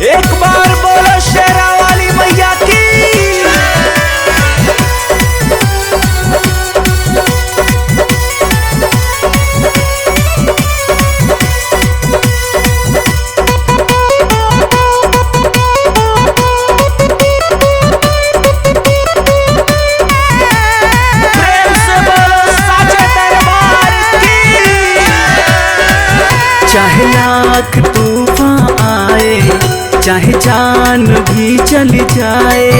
एक बार बोलो शेरा वाली मैया की। प्रेम से बोलो साचे दरबार की। चाहे लाख तूफान आए, चाहे जान भी चली जाए,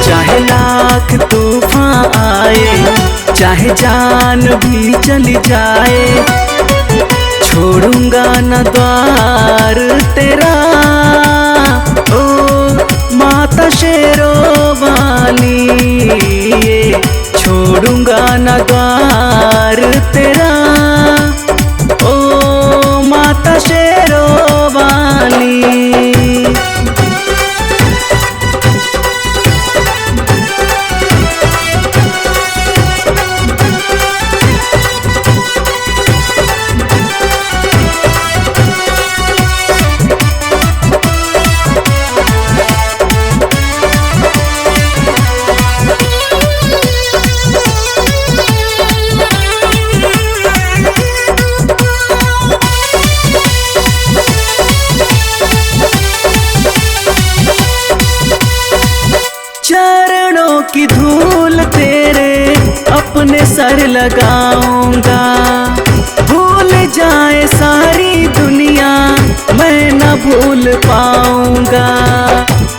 चाहे लाख तूफान आए, चाहे जान भी चली जाए, छोड़ूंगा न द्वार तेरा ओ माता शेरों वाली। छोड़ूंगा न द्वार तेरा ओ माता शेरों वाली। चरणों की धूल तेरे अपने सर लगाऊंगा, भूल जाए सारी दुनिया मैं न भूल पाऊंगा।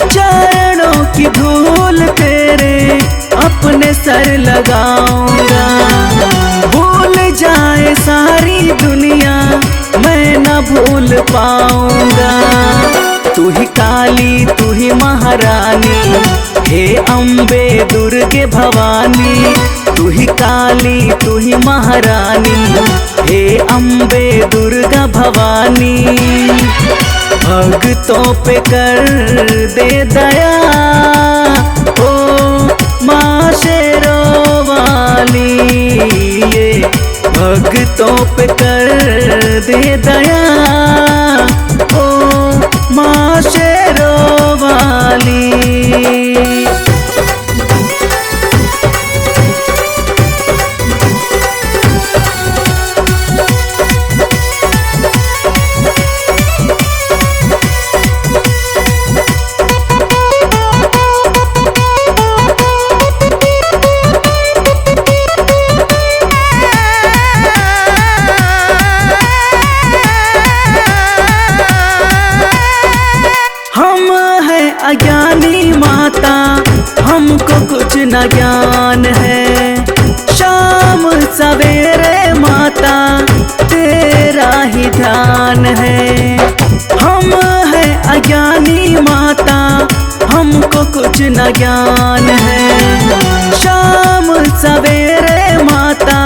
चरणों की धूल तेरे अपने सर लगाऊंगा, भूल जाए सारी दुनिया मैं न भूल पाऊंगा। तू ही काली तू ही महारानी, हे अम्बे दुर्गे भवानी। तू ही काली तू ही महारानी, हे अम्बे दुर्गा भवानी। भक्तों पे कर दे दया ओ माँ शेरों वाली। ये भक्तों पे कर दे दया ओ माँ शेरों वाली। अज्ञानी माता हमको कुछ न ज्ञान है, शाम सवेरे माता तेरा ही ध्यान है। हम है अज्ञानी माता हमको कुछ न ज्ञान है, शाम सवेरे माता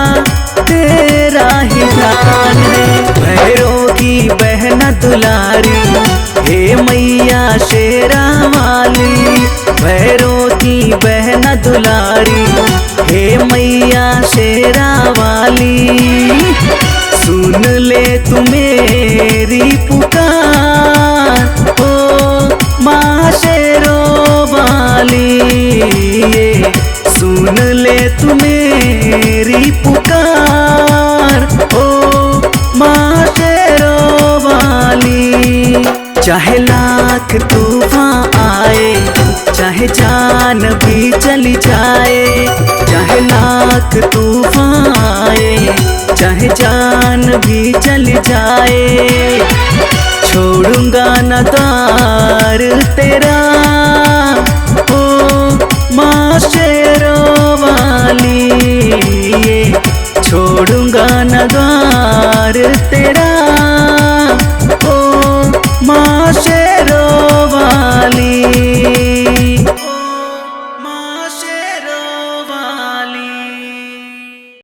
तेरा ही ध्यान है। भैरों की बहन दुलारी, हे मैया शेरा वाली। भैरों की बहन दुलारी, हे मैया शेरा वाली। सुन ले तू मेरी पुकार ओ माँ शेरों वाली। सुन ले तू मेरी पुकार ओ माँ शेरों वाली। चाहे लाख तूफान आए, चाहे जान भी चली जाए, चाहे लाख तूफान आए, चाहे जान भी चली जाए, छोड़ूंगा न द्वार तेरा।